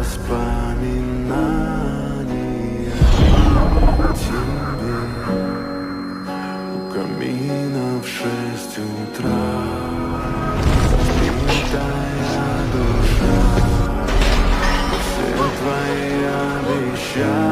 воспоминания о тебе у камина в 6 утра. Разбитая душа, все твои обещания